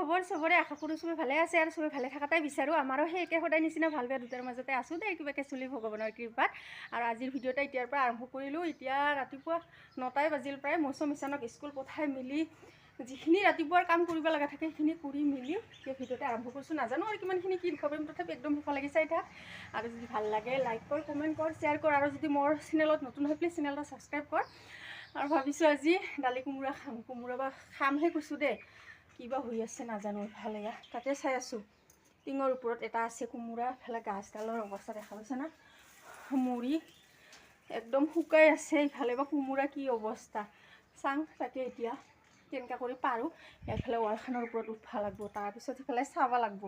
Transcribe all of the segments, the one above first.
খবৰ চবৰে আশা কৰোঁ চবে ভালে আছে আৰু চবে ভালে থকাটাই বিচাৰোঁ। আমাৰো সেই একে সদায় নিচিনা ভাল বেয়া দুটাৰ মাজতে আছোঁ দেই, কিবাকৈ চলি ভগৱানৰ কৃপাত। আৰু আজিৰ ভিডিঅ'টা এতিয়াৰ পৰা আৰম্ভ কৰিলোঁ। এতিয়া ৰাতিপুৱা 9টাই বাজিল প্ৰায়। মৌচুম ইছানক স্কুল পঠাই মেলি যিখিনি ৰাতিপুৱাৰ কাম কৰিব লগা থাকে সেইখিনি কৰি মেলি এতিয়া ভিডিঅ'টা আৰম্ভ কৰিছোঁ। নাজানো আৰু কিমানখিনি কি দেখুৱাব পাৰিম, তথাপি একদম সুখ লাগিছে এতিয়া। আৰু যদি ভাল লাগে লাইক কৰ, কমেণ্ট কৰ, শ্বেয়াৰ কৰ, আৰু যদি মোৰ চেনেলত নতুন হয় প্লিজ চেনেলটা ছাবস্ক্ৰাইব কৰ। আৰু ভাবিছোঁ আজি দালি কোমোৰা খাম। কোমোৰা বা খামহে কৈছোঁ দেই, কিবা হৈ আছে নাজানো। ভাল এয়া তাতে চাই আছোঁ, টিঙৰ ওপৰত এটা আছে কোমোৰা, ইফালে গাছডালৰ অৱস্থা দেখা পাইছে না, মৰি একদম শুকাই আছে। ইফালে বা কোমোৰা কি অৱস্থা চাং, তাকে এতিয়া কেনেকৈ কৰি পাৰোঁ। এইফালে ৱালখনৰ ওপৰত উঠবা লাগব, তাৰপিছত সিফালে চাব লাগব।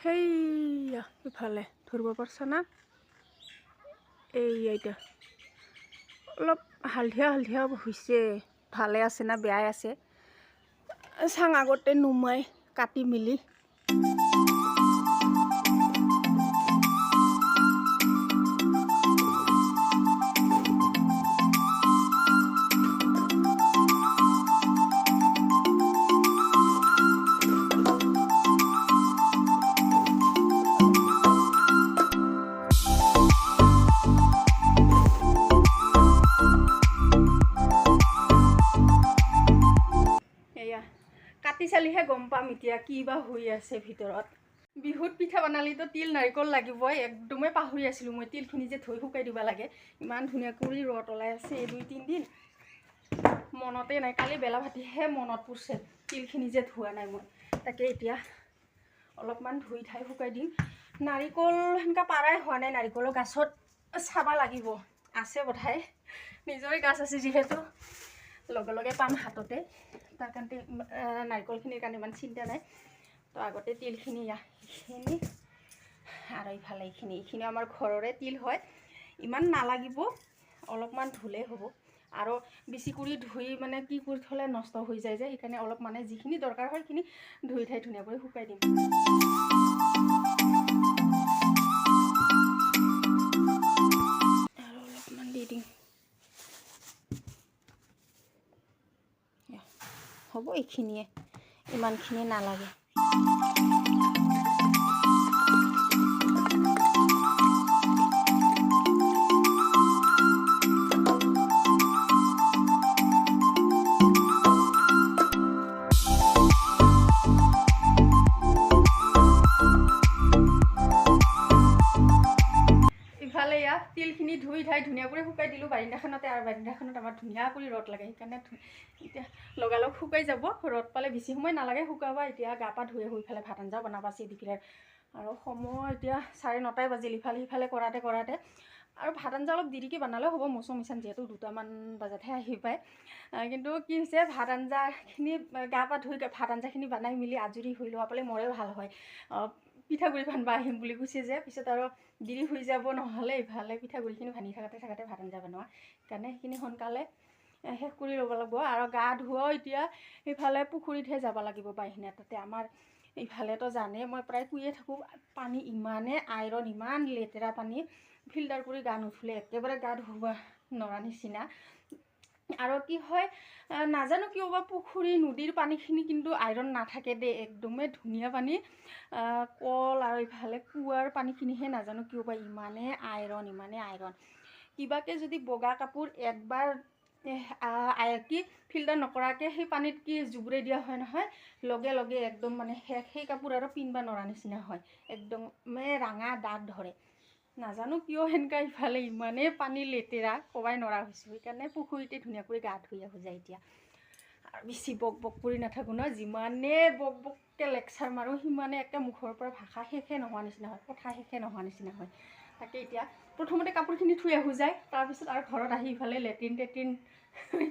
সেইয়া ইফালে ধৰিব পাৰছা না, এইয়া অলপ হালধীয়া হালধীয়া হৈছে। ভালে আছে না বেয়াই আছে, চাং আগতে নুমাই কাটি মেলি কাটি চালিহে গম পাম এতিয়া কি বা হৈ আছে ভিতৰত। বিহুত পিঠা বনালেতো তিল নাৰিকল লাগিবই, একদমেই পাহৰি আছিলোঁ মই। তিলখিনি যে ধুই শুকাই দিব লাগে, ইমান ধুনীয়া কৰি ৰদ ওলাই আছে এই 2-3 দিন, মনতে নাই। কালি বেলা ভাতিহে মনত পৰিছে তিলখিনি যে ধোৱা নাই মই। তাকে এতিয়া অলপমান ধুই ঠাই শুকাই দিম। নাৰিকল সেনেকৈ পাৰাই হোৱা নাই, নাৰিকলৰ গাছত চাব লাগিব। আছে বোধহয়, নিজৰে গাছ আছে যিহেতু লগে লগে পাম হাততে। তাৰ কাৰণে নাৰিকলখিনিৰ কাৰণে ইমান চিন্তা নাই। তো আগতে তিলখিনি এইখিনি আৰু ইফালে এইখিনি আমাৰ ঘৰৰে তিল হয়, ইমান নালাগিব, অলপমান ধুলেই হ'ব। আৰু বেছি কৰি ধুই মানে কি কৰি থ'লে নষ্ট হৈ যায় যে, সেইকাৰণে অলপ মানে যিখিনি দৰকাৰ হয় সেইখিনি ধুই ঠাই ধুনীয়া কৰি শুকাই দিম। আৰু অলপমান দি দিম, হ'ব এইখিনিয়ে, ইমানখিনি নালাগে। ইফালে তিলখিনি ধুই ঠাই ধুনীয়া কৰি শুকাই দিলোঁ বাৰিন্দাখনতে। আৰু বাৰিন্দাখনত আমাৰ ধুনীয়া কৰি ৰ'দ লাগে, সেইকাৰণে এতিয়া লগালগ শুকাই যাব। ৰ'দ পালে বেছি সময় নালাগে শুকাব। এতিয়া গা পা ধুই ইফালে ভাত আঞ্জা বনাব আছে দুপৰীয়াৰ। আৰু সময় এতিয়া 9:30 বাজিল। ইফালে সিফালে কৰাতে আৰু ভাত আঞ্জা অলপ দেৰিকৈ বনালেও হ'ব। মৌচুম ইছান যিহেতু 2টামান বজাতহে আহি পায়। কিন্তু কি হৈছে, ভাত আঞ্জাখিনি গা পা ধুই ভাত আঞ্জাখিনি বনাই মেলি আজৰি হৈ লোৱা পালে মোৰে ভাল হয়। পিঠাগুড়ি ভানবা আহিম বুলি কৈছে যে, পিছত আৰু দেৰি হৈ যাব নহ'লে ইফালে পিঠাগুড়িখিনি ভানি থাকোঁতে ভাত আঞ্জা বনোৱা। সেইকাৰণে সেইখিনি সোনকালে শেষ কৰি ল'ব লাগিব। আৰু গা ধোৱাও এতিয়া সেইফালে পুখুৰীতহে যাব লাগিব, বাহিনা তাতে। আমাৰ ইফালেতো জানে মই প্ৰায় শুয়ে থাকোঁ, পানী ইমানে আইৰণ, ইমান লেতেৰা পানী, ফিল্টাৰ কৰি গা নুধুলে একেবাৰে গা ধুব নোৱাৰা নিচিনা। আৰু কি হয় নাজানো কিয় বা পুখুৰী নদীৰ পানীখিনি কিন্তু আইৰণ নাথাকে দেই, একদমেই ধুনীয়া পানী। কল আৰু ইফালে কুঁৱাৰ পানীখিনিহে নাজানো কিয় বা ইমানে আইৰণ। কিবাকৈ যদি বগা কাপোৰ একবাৰ কি ফিল্টাৰ নকৰাকৈ সেই পানীত কি জুবুৰাই দিয়া হয় নহয়, লগে লগে একদম মানে সেই কাপোৰ আৰু পিন্ধিব নোৱাৰা নিচিনা হয়, একদমেই ৰঙা দাগ ধৰে। নাজানো কিয় সেনেকুৱা ইফালে ইমানেই পানী লেতেৰা, ক'বাই নোৱাৰা হৈছোঁ। সেইকাৰণে পুখুৰীতে ধুনীয়াকৈ গা ধুই আহোঁ যায় এতিয়া। আৰু বেছি বক কৰি নাথাকোঁ ন, যিমানে বককৈ লেকচাৰ মাৰোঁ সিমানে একে মুখৰ পৰা ভাষা শেষে নোহোৱা নিচিনা হয়, কথা শেষে নোহোৱা নিচিনা হয়। তাকে এতিয়া প্ৰথমতে কাপোৰখিনি থৈ আহোঁ যায়, তাৰপিছত আৰু ঘৰত আহি ইফালে লেট্ৰিন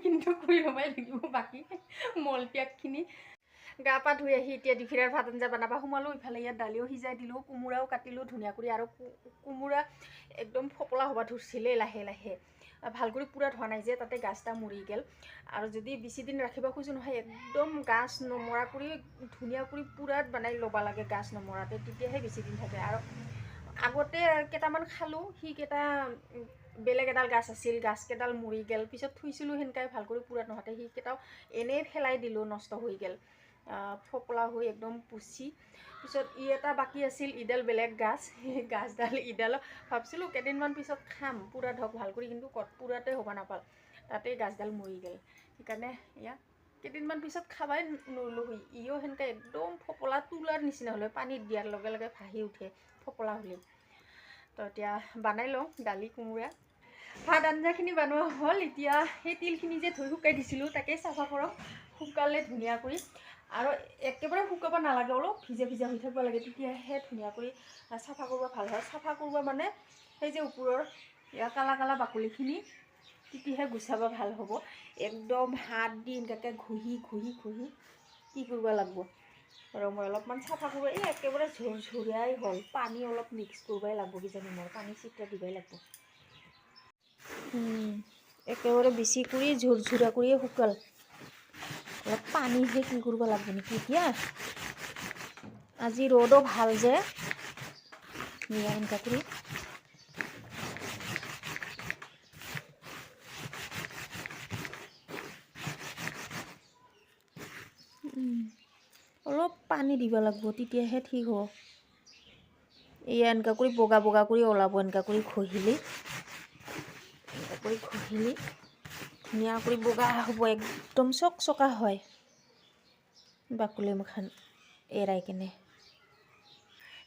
কিন্তু কৰি ল'বই লাগিব বাকী মলত্যাগখিনি। গা পা ধুই আহি এতিয়া দুপৰীয়াৰ ভাত আঞ্জা বনাব সোমালোঁ। ইফালে ইয়াত দালিও সিজাই দিলোঁ, কোমোৰাও কাটিলোঁ ধুনীয়া কৰি। আৰু কোমোৰা একদম ফপলা হ'ব ধৰিছিলে লাহে লাহে, ভাল কৰি পূৰা ধোৱা নাই যে, তাতে গাছটা মৰি গ'ল। আৰু যদি বেছি দিন ৰাখিব খোজোঁ নহয়, একদম গাছ নমৰা কৰি ধুনীয়া কৰি পূৰাত বনাই ল'ব লাগে, গাছ নমৰাতে, তেতিয়াহে বেছি দিন থাকে। আৰু আগতে কেইটামান খালোঁ, সেইকেইটা বেলেগ এডাল গাছ আছিল, গাছকেইডাল মৰি গ'ল। পিছত থৈছিলোঁ সেনেকৈ ভাল কৰি পুৰা নহওঁতে, সেইকেইটাও এনেই পেলাই দিলোঁ, নষ্ট হৈ গ'ল, ফপলা হৈ একদম পুচি। পিছত এটা বাকী আছিল, ইডাল বেলেগ গাছ, সেই গাছডাল ইডালো ভাবছিলোঁ কেইদিনমান পিছত খাম পুৰা ধৰক ভাল কৰি, কিন্তু পুৰাতে হ'ব নাপাল, তাতেই গাছডাল মৰি গ'ল। সেইকাৰণে কেইদিনমান পিছত খাবাই নল'হি। সেনেকৈ একদম ফপলা তোলাৰ নিচিনা হ'লে, পানীত দিয়াৰ লগে লগে ভাহি উঠে ফপলা হ'লে। তো এতিয়া বনাই লওঁ দালি কোমোৰা। ভাত আঞ্জাখিনি বনোৱা হ'ল। এতিয়া সেই তিলখিনি যে ধুই শুকাই দিছিলোঁ তাকে চাফা কৰক, শুকালে ধুনীয়া কৰি। আৰু একেবাৰে শুকাব নালাগে, অলপ ভিজা ভিজা হৈ থাকিব লাগে, তেতিয়াহে ধুনীয়া কৰি চাফা কৰিব ভাল হয়। চাফা কৰিব মানে সেই যে ওপৰৰ কালা কালা বাকলিখিনি, তেতিয়াহে গুচাব ভাল হ'ব। একদম হাত দি এনেকৈ ঘঁহি ঘঁহি ঘঁহি কি কৰিব লাগিব। আৰু মই অলপমান চাফা কৰিব, একেবাৰে ঝৰঝৰীয়াই হ'ল, পানী অলপ মিক্স কৰিবই লাগিব কিজানি, মই পানী চিটা দিবই লাগিব। একেবাৰে বেছি কৰি ঝৰঝৰীয়া কৰিয়ে শুকাল, অলপ পানীহে কি কৰিব লাগিব নেকি এতিয়া। আজি ৰ'দো ভাল যে, এনেকুৱা কৰি অলপ পানী দিব লাগিব, তেতিয়াহে ঠিক হ'ব। এনেকুৱা কৰি বগা বগা কৰি ওলাব, এনেকুৱা কৰি ঘঁহিলি, এনেকুৱা কৰি ঘঁহিলি ধুনীয়া কৰি বগা হ'ব, একদম চকচকা হয় বাকলি মুখান এৰাই কিনে।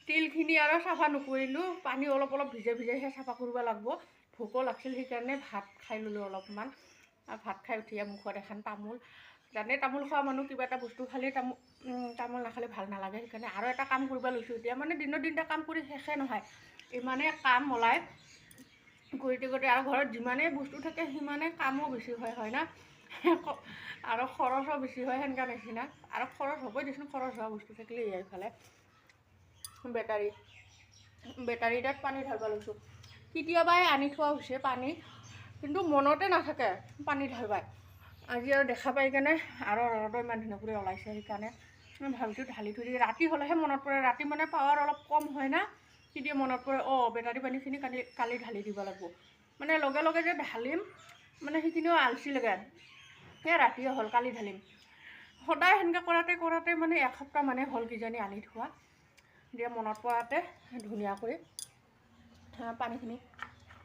তিলখিনি আৰু চাফা নকৰিলোঁ, পানী অলপ অলপ ভিজাই ভিজাইহে চাফা কৰিব লাগিব। ভোকো লাগিছিল, সেইকাৰণে ভাত খাই ল'লোঁ অলপমান। ভাত খাই উঠিয়ে মুখত এখন তামোল, জানে তামোল খোৱা মানুহ কিবা এটা বস্তু খালে তামোল নাখালে ভাল নালাগে। সেইকাৰণে আৰু এটা কাম কৰিব লৈছোঁ এতিয়া, মানে দিনৰ দিনটা কাম কৰি শেষে নহয়, ইমানেই কাম ওলাই কৰিতে কৰিতে। আৰু ঘৰত যিমানেই বস্তু থাকে সিমানেই কামো বেছি হয় না, আৰু খৰচো বেছি হয় সেনেকুৱা নিচিনা। আৰু খৰচ হ'বই দেচোন, খৰচ হোৱা বস্তু থাকিলে এইফালে বেটাৰী তাত পানী ঢালিব লৈছোঁ। কেতিয়াবাই আনি থোৱা হৈছে পানী, কিন্তু মনতে নাথাকে পানী ঢালিবাই। আজি আৰু দেখা পাই কেনে আৰু ৰ'দো ইমান ধুনীয়া কৰি ওলাইছে, সেইকাৰণে ভাবিছোঁ ঢালি থৈ দিওঁ। ৰাতি হ'লেহে মনত পৰে, ৰাতি মানে পাৱাৰ অলপ কম হয় না, তেতিয়া মনত পৰে বেটাৰী পানীখিনি কালি ঢালি দিব লাগিব। মানে লগে লগে যে ঢালিম, মানে সেইখিনিও আলচি লাগে, ৰাতিয়ে হ'ল কালি ঢালিম। সদায় সেনেকৈ কৰাতে কৰাতে মানে এসপ্তাহ মানে হ'ল কিজানি আনি থোৱা। দিয়া মনত পৰাতে ধুনীয়া কৰি পানীখিনি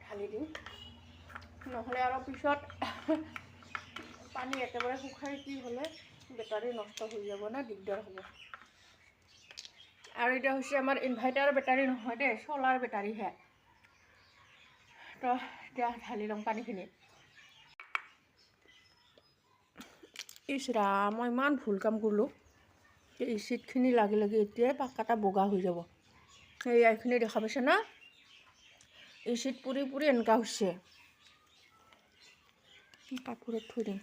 ঢালি দিওঁ, নহ'লে আৰু পিছত পানী একেবাৰে শুকাই কি হ'লে বেটাৰী নষ্ট হৈ যাব না, দিগদাৰ হ'ব। আৰু এতিয়া হৈছে আমাৰ ইনভাৰ্টাৰ বেটাৰী নহয় দেই, চ'লাৰ বেটাৰীহে। তো এতিয়া ঢালি ল'ম পানীখিনি। ইছৰা, মই ইমান ভুল কাম কৰিলোঁ। এই চিটখিনি লাগি লাগি এতিয়াই পাক্কাটা বগা হৈ যাব। এইখিনি দেখা পাইছে না, এই চিট পুৰি পুৰি এনেকুৱা হৈছে। কাপোৰত থৈ দিম।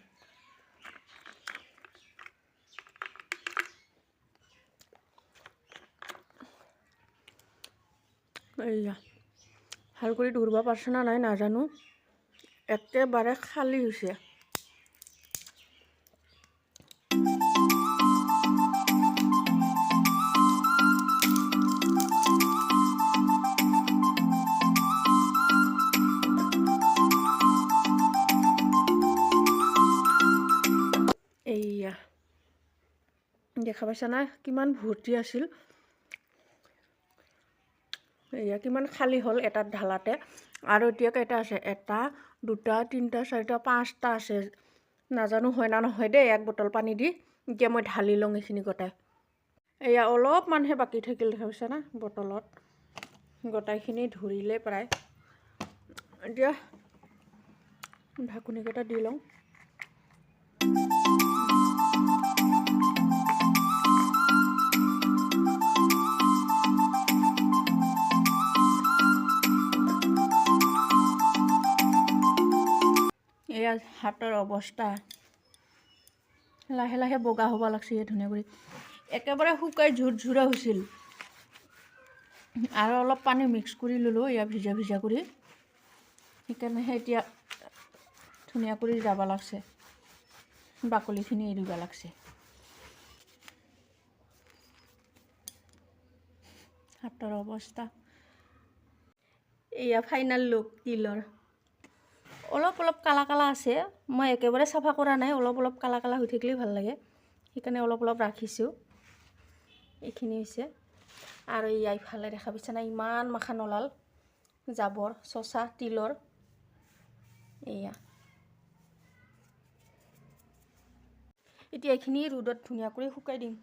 এইয়া ভাল কৰি ধৰিব পাৰছে না নাই নাজানো, একেবাৰে খালী হৈছে। এইয়া দেখা পাইছা না কিমান ভৰ্তি আছিল, এয়া কিমান খালী হ'ল এটাত ঢালাতে। আৰু এতিয়া কেইটা আছে, 1 2 3 4 5টা আছে, নাজানো হয় না নহয় দেই। 1 বটল পানী দি এতিয়া মই ঢালি লওঁ এইখিনি গোটাই। এয়া অলপমানহে বাকী থাকিল, দেখা পাইছা না বটলত, গোটাইখিনি ধৰিলে প্ৰায়। এতিয়া ঢাকনিকেইটা দি লওঁ। এয়া হাতৰ অৱস্থা, লাহে লাহে বগা হ'ব লাগছে ধুনীয়া কৰি, একেবাৰে শুকাই ঝুৰঝুৰা হৈছিল। আৰু অলপ পানী মিক্স কৰি ল'লোঁ, এয়া ভিজা ভিজা কৰি, সেইকাৰণেহে এতিয়া ধুনীয়া কৰি যাব লাগছে, বাকলিখিনি এৰিব লাগছে। হাতৰ অৱস্থা এয়া ফাইনাল লুক তিলৰ অলপ অলপ কালা কালা আছে মই একেবাৰে চাফা কৰা নাই অলপ অলপ কালা কালা হৈ থাকিলে ভাল লাগে সেইকাৰণে অলপ অলপ ৰাখিছোঁ এইখিনি হৈছে আৰু ইয়াই ফালে দেখা পাইছা না ইমান মাখান ওলাল জাবৰ চচা তিলৰ এয়া এতিয়া এইখিনি ৰ'দত ধুনীয়া কৰি শুকাই দিম